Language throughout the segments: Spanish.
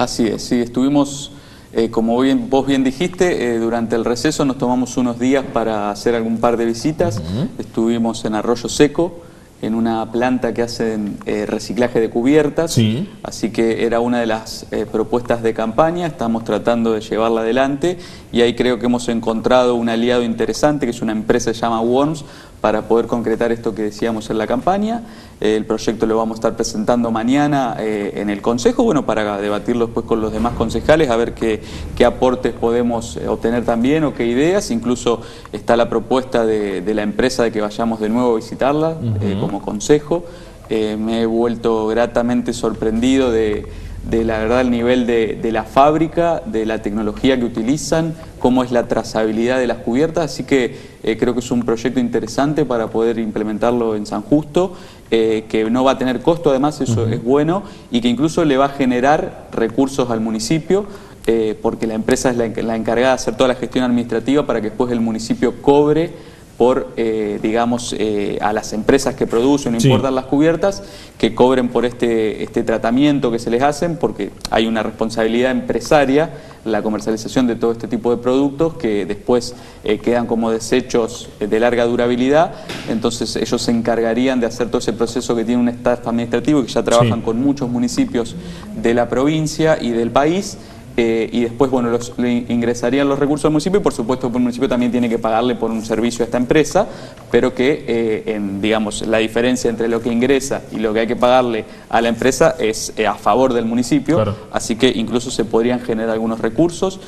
Así es, sí, estuvimos, como vos bien dijiste, durante el receso nos tomamos unos días para hacer algún par de visitas. Estuvimos en Arroyo Seco, en una planta que hacen reciclaje de cubiertas, Sí. Así que era una de las propuestas de campaña, estamos tratando de llevarla adelante y ahí creo que hemos encontrado un aliado interesante, que es una empresa que se llama Worms, para poder concretar esto que decíamos en la campaña. El proyecto lo vamos a estar presentando mañana en el Consejo, bueno, para debatirlo después con los demás concejales, a ver qué aportes podemos obtener también o qué ideas. Incluso está la propuesta de la empresa de que vayamos de nuevo a visitarla como consejo. Me he vuelto gratamente sorprendido de la verdad el nivel de la fábrica, de la tecnología que utilizan, cómo es la trazabilidad de las cubiertas, así que creo que es un proyecto interesante para poder implementarlo en San Justo, que no va a tener costo, además eso es bueno, y que incluso le va a generar recursos al municipio, porque la empresa es la encargada de hacer toda la gestión administrativa para que después el municipio cobre por, digamos, a las empresas que producen, no importan las cubiertas, que cobren por este tratamiento que se les hacen, porque hay una responsabilidad empresaria, la comercialización de todo este tipo de productos que después quedan como desechos de larga durabilidad. Entonces ellos se encargarían de hacer todo ese proceso que tiene un staff administrativo y que ya trabajan con muchos municipios de la provincia y del país. Y después, bueno, le ingresarían los recursos al municipio y por supuesto el municipio también tiene que pagarle por un servicio a esta empresa, pero que, digamos, la diferencia entre lo que ingresa y lo que hay que pagarle a la empresa es a favor del municipio, así que incluso se podrían generar algunos recursos.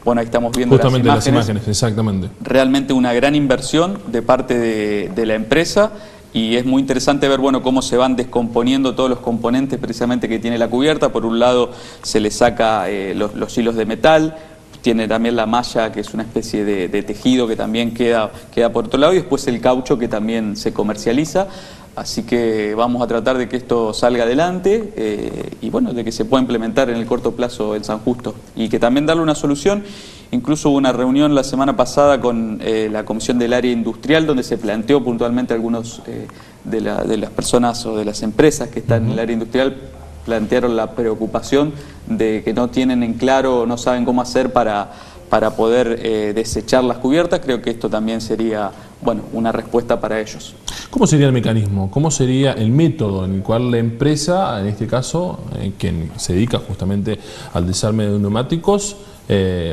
Bueno, ahí estamos viendo justamente las imágenes, exactamente. Realmente una gran inversión de parte de la empresa. Y es muy interesante ver, bueno, cómo se van descomponiendo todos los componentes precisamente que tiene la cubierta. Por un lado se le saca los hilos de metal, tiene también la malla, que es una especie de tejido que también queda por otro lado, y después el caucho, que también se comercializa. Así que vamos a tratar de que esto salga adelante y bueno, de que se pueda implementar en el corto plazo en San Justo y que también darle una solución. Incluso hubo una reunión la semana pasada con la Comisión del Área Industrial donde se planteó puntualmente algunos de las personas o de las empresas que están en el área industrial plantearon la preocupación de que no tienen en claro, no saben cómo hacer para poder desechar las cubiertas. Creo que esto también sería, bueno, una respuesta para ellos. ¿Cómo sería el mecanismo? ¿Cómo sería el método en el cual la empresa, en este caso, quien se dedica justamente al desarme de neumáticos,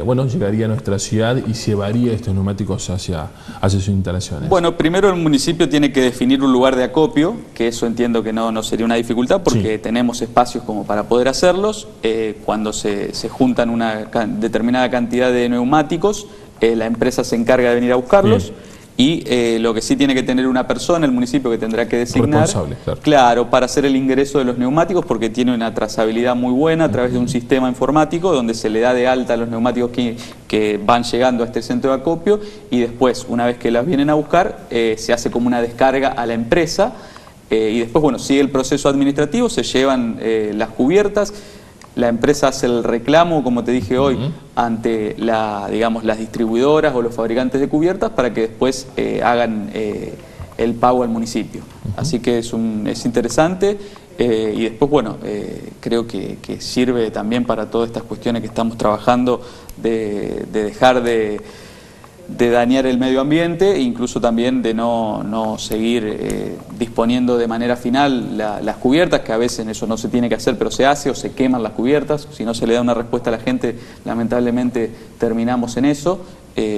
bueno, llegaría a nuestra ciudad y llevaría estos neumáticos hacia sus instalaciones? Bueno, primero el municipio tiene que definir un lugar de acopio, que eso entiendo que no sería una dificultad porque tenemos espacios como para poder hacerlos. Cuando se juntan una determinada cantidad de neumáticos, la empresa se encarga de venir a buscarlos. Y lo que sí tiene que tener una persona, el municipio, que tendrá que designar, claro, para hacer el ingreso de los neumáticos, porque tiene una trazabilidad muy buena a través de un sistema informático donde se le da de alta a los neumáticos que van llegando a este centro de acopio, y después, una vez que las vienen a buscar, se hace como una descarga a la empresa, y después, bueno, sigue el proceso administrativo, se llevan las cubiertas. La empresa hace el reclamo, como te dije hoy, ante digamos, las distribuidoras o los fabricantes de cubiertas para que después hagan el pago al municipio. Así que es interesante y después, bueno, creo que sirve también para todas estas cuestiones que estamos trabajando de dejar de dañar el medio ambiente e incluso también de no seguir disponiendo de manera final las cubiertas, que a veces eso no se tiene que hacer, pero se hace, o se queman las cubiertas. Si no se le da una respuesta a la gente, lamentablemente terminamos en eso.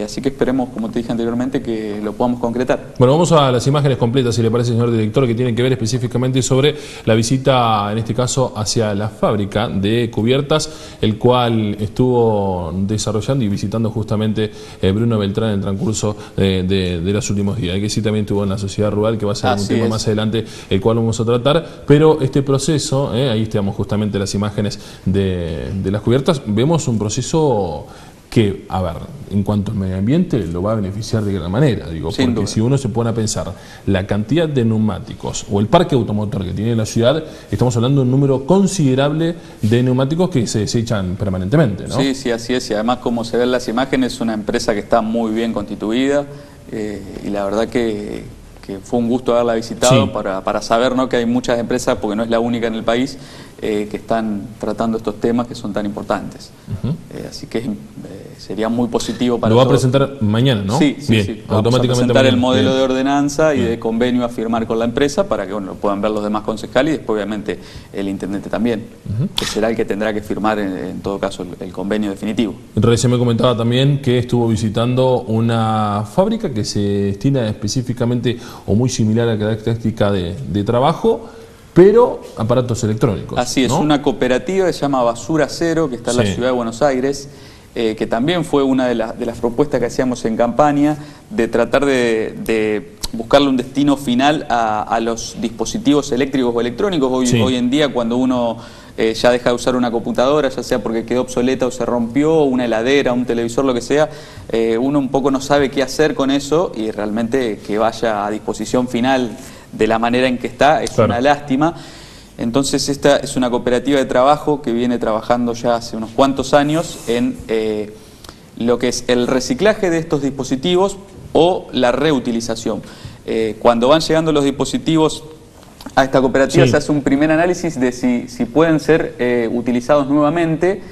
Así que esperemos, como te dije anteriormente, que lo podamos concretar. Bueno, vamos a las imágenes completas, si le parece, señor director, que tienen que ver específicamente sobre la visita, en este caso, hacia la fábrica de cubiertas, el cual estuvo desarrollando y visitando justamente Bruno Beltrán en el transcurso de los últimos días. Que sí también estuvo en la sociedad rural, que va a ser un tema más adelante, el cual vamos a tratar. Pero este proceso, ahí estamos justamente las imágenes de las cubiertas, vemos un proceso que, a ver, en cuanto al medio ambiente lo va a beneficiar de gran manera, digo, porque si uno se pone a pensar la cantidad de neumáticos o el parque automotor que tiene la ciudad, estamos hablando de un número considerable de neumáticos que se desechan permanentemente, ¿no? Sí, así es, y además, como se ven las imágenes, es una empresa que está muy bien constituida y la verdad que fue un gusto haberla visitado para saber, ¿no?, que hay muchas empresas, porque no es la única en el país, que están tratando estos temas que son tan importantes. Así que sería muy positivo para Lo va a todos. presentar mañana, ¿no? Sí, sí, bien, sí. Vamos automáticamente a presentar el mañana. modelo Bien. de ordenanza y de convenio a firmar con la empresa para que lo puedan ver los demás concejales y después obviamente el intendente también, que será el que tendrá que firmar en todo caso el convenio definitivo. Recién me comentaba también que estuvo visitando una fábrica que se destina específicamente o muy similar a la característica de trabajo, pero aparatos electrónicos. Así es, ¿no? una cooperativa que se llama Basura Cero, que está en la ciudad de Buenos Aires, que también fue una de las propuestas que hacíamos en campaña, de tratar de buscarle un destino final a los dispositivos eléctricos o electrónicos. Hoy en día, cuando uno ya deja de usar una computadora, ya sea porque quedó obsoleta o se rompió, una heladera, un televisor, lo que sea, uno un poco no sabe qué hacer con eso, y realmente que vaya a disposición final de la manera en que está es una lástima. Entonces esta es una cooperativa de trabajo que viene trabajando ya hace unos cuantos años en lo que es el reciclaje de estos dispositivos o la reutilización. Cuando van llegando los dispositivos a esta cooperativa se hace un primer análisis de si pueden ser utilizados nuevamente.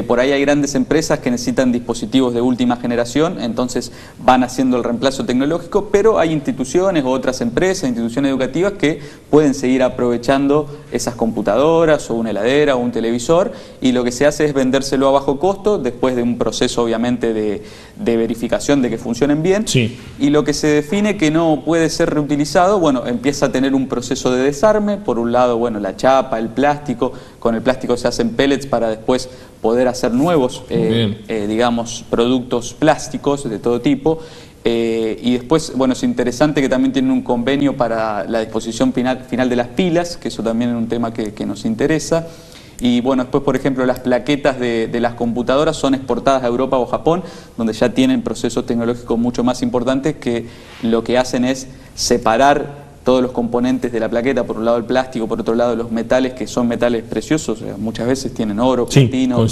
Por ahí hay grandes empresas que necesitan dispositivos de última generación, entonces van haciendo el reemplazo tecnológico, pero hay instituciones o otras empresas, instituciones educativas que pueden seguir aprovechando esas computadoras o una heladera o un televisor, y lo que se hace es vendérselo a bajo costo después de un proceso obviamente de verificación de que funcionen bien, y lo que se define que no puede ser reutilizado, bueno, empieza a tener un proceso de desarme. Por un lado, bueno, la chapa, el plástico, con el plástico se hacen pellets para después poder hacer nuevos, digamos, productos plásticos de todo tipo. Y después, bueno, es interesante que también tienen un convenio para la disposición final de las pilas, que eso también es un tema que nos interesa. Y bueno, después, por ejemplo, las plaquetas de las computadoras son exportadas a Europa o Japón, donde ya tienen procesos tecnológicos mucho más importantes, que lo que hacen es separar todos los componentes de la plaqueta, por un lado el plástico, por otro lado los metales, que son metales preciosos, muchas veces tienen oro, platino,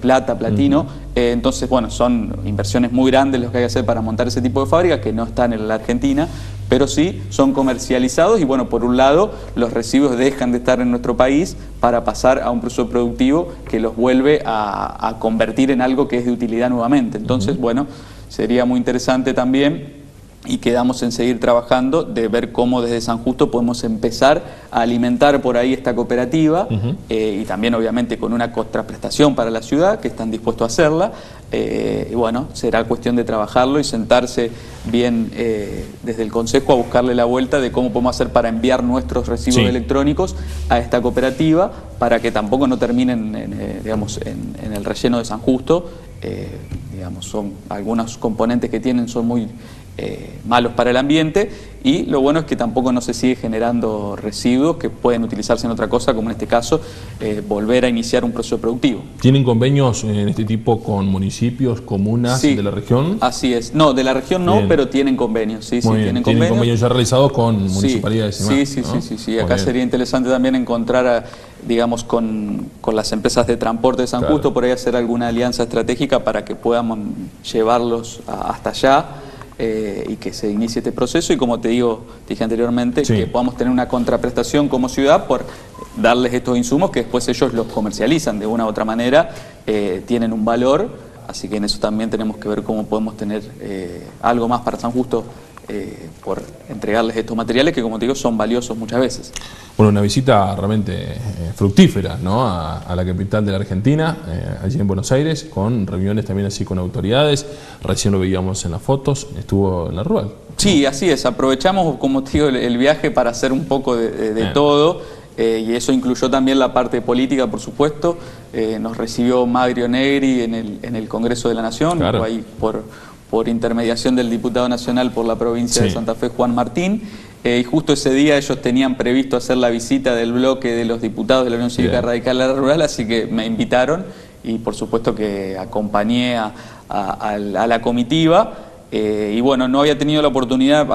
plata, platino. Entonces, bueno, son inversiones muy grandes los que hay que hacer para montar ese tipo de fábricas, que no están en la Argentina, pero sí son comercializados, y bueno, por un lado los residuos dejan de estar en nuestro país para pasar a un proceso productivo que los vuelve a convertir en algo que es de utilidad nuevamente. Entonces, bueno, sería muy interesante también, y quedamos en seguir trabajando, de ver cómo desde San Justo podemos empezar a alimentar por ahí esta cooperativa, y también obviamente con una contraprestación para la ciudad, que están dispuestos a hacerla, y bueno, será cuestión de trabajarlo y sentarse bien desde el Consejo a buscarle la vuelta de cómo podemos hacer para enviar nuestros residuos electrónicos a esta cooperativa, para que tampoco no terminen digamos, en el relleno de San Justo. Digamos, son algunos componentes que tienen son muy malos para el ambiente, y lo bueno es que tampoco no se sigue generando residuos que pueden utilizarse en otra cosa, como en este caso volver a iniciar un proceso productivo. ¿Tienen convenios en este tipo con municipios, comunas de la región? Así es. No, de la región no, pero tienen convenios. Sí, tienen convenios ya realizados con municipalidades y demás. Sí. Acá sería interesante también encontrar, digamos, con las empresas de transporte de San Justo, por ahí hacer alguna alianza estratégica para que podamos llevarlos hasta allá. Y que se inicie este proceso, y como te dije anteriormente, que podamos tener una contraprestación como ciudad por darles estos insumos que después ellos los comercializan de una u otra manera, tienen un valor, así que en eso también tenemos que ver cómo podemos tener algo más para San Justo por entregarles estos materiales que, como te digo, son valiosos muchas veces. Bueno, una visita realmente fructífera, ¿no?, a la capital de la Argentina, allí en Buenos Aires, con reuniones también así con autoridades. Recién lo veíamos en las fotos, estuvo en la rural. Sí, así es, aprovechamos, como te digo, el viaje para hacer un poco de todo, y eso incluyó también la parte política, por supuesto. Nos recibió Magrio Negri en el Congreso de la Nación, ahí por intermediación del diputado nacional por la provincia de Santa Fe, Juan Martín, y justo ese día ellos tenían previsto hacer la visita del bloque de los diputados de la Unión Cívica Radical a la Rural, así que me invitaron, y por supuesto que acompañé a la comitiva, y bueno, no había tenido la oportunidad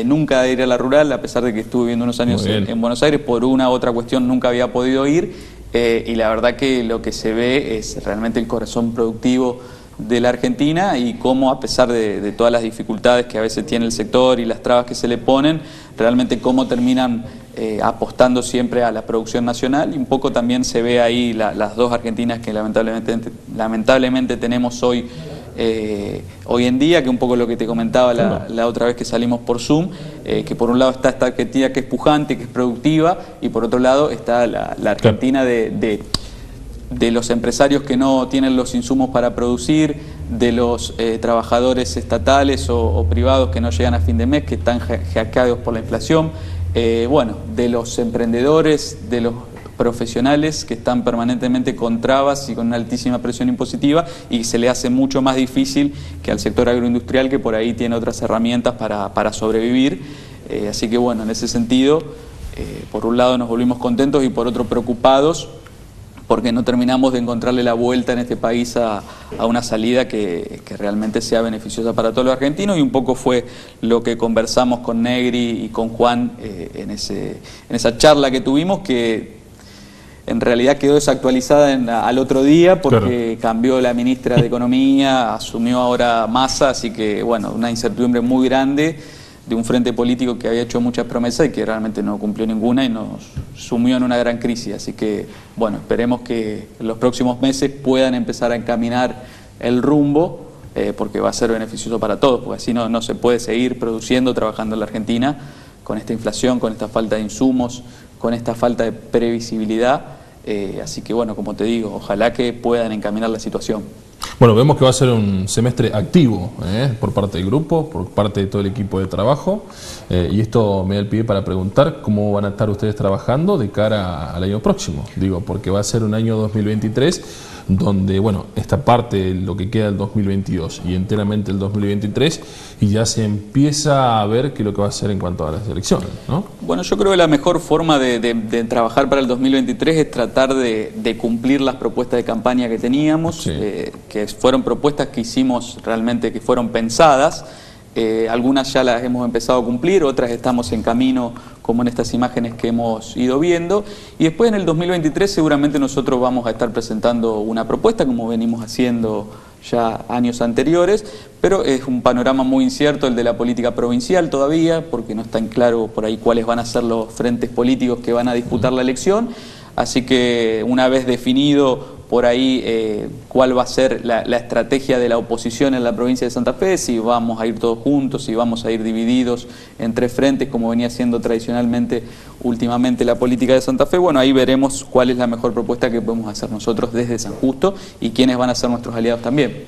nunca de ir a la Rural, a pesar de que estuve viviendo unos años en Buenos Aires, por una u otra cuestión nunca había podido ir, y la verdad que lo que se ve es realmente el corazón productivo de la Argentina, y cómo, a pesar de todas las dificultades que a veces tiene el sector y las trabas que se le ponen, realmente cómo terminan apostando siempre a la producción nacional, y un poco también se ve ahí las dos Argentinas que lamentablemente tenemos hoy en día, que un poco lo que te comentaba la otra vez que salimos por Zoom, que por un lado está esta Argentina que es pujante, que es productiva, y por otro lado está la Argentina de los empresarios que no tienen los insumos para producir, de los trabajadores estatales o privados que no llegan a fin de mes, que están hackeados por la inflación, de los emprendedores, de los profesionales que están permanentemente con trabas y con una altísima presión impositiva, y se le hace mucho más difícil que al sector agroindustrial, que por ahí tiene otras herramientas para sobrevivir. Así que en ese sentido, por un lado nos volvimos contentos y por otro preocupados, porque no terminamos de encontrarle la vuelta en este país a una salida que realmente sea beneficiosa para todos los argentinos, y un poco fue lo que conversamos con Negri y con Juan en esa charla que tuvimos, que en realidad quedó desactualizada al otro día porque cambió la ministra de Economía, asumió ahora Massa, así que una incertidumbre muy grande de un frente político que había hecho muchas promesas y que realmente no cumplió ninguna y nos sumió en una gran crisis. Así que, esperemos que en los próximos meses puedan empezar a encaminar el rumbo, porque va a ser beneficioso para todos, porque así no se puede seguir produciendo, trabajando en la Argentina con esta inflación, con esta falta de insumos, con esta falta de previsibilidad. Así que, como te digo, ojalá que puedan encaminar la situación. Bueno, vemos que va a ser un semestre activo por parte del grupo, por parte de todo el equipo de trabajo, y esto me da el pie para preguntar cómo van a estar ustedes trabajando de cara al año próximo. Digo, porque va a ser un año 2023 donde, esta parte, lo que queda del 2022 y enteramente el 2023, y ya se empieza a ver qué es lo que va a hacer en cuanto a las elecciones, ¿no? Yo creo que la mejor forma de trabajar para el 2023 es tratar de cumplir las propuestas de campaña que teníamos, que fueron propuestas que hicimos realmente, que fueron pensadas. Algunas ya las hemos empezado a cumplir, otras estamos en camino, como en estas imágenes que hemos ido viendo, y después en el 2023 seguramente nosotros vamos a estar presentando una propuesta como venimos haciendo ya años anteriores, pero es un panorama muy incierto el de la política provincial todavía, porque no está en claro por ahí cuáles van a ser los frentes políticos que van a disputar la elección. Así que una vez definido por ahí cuál va a ser la estrategia de la oposición en la provincia de Santa Fe, si vamos a ir todos juntos, si vamos a ir divididos en tres frentes, como venía siendo tradicionalmente últimamente la política de Santa Fe, ahí veremos cuál es la mejor propuesta que podemos hacer nosotros desde San Justo y quiénes van a ser nuestros aliados también.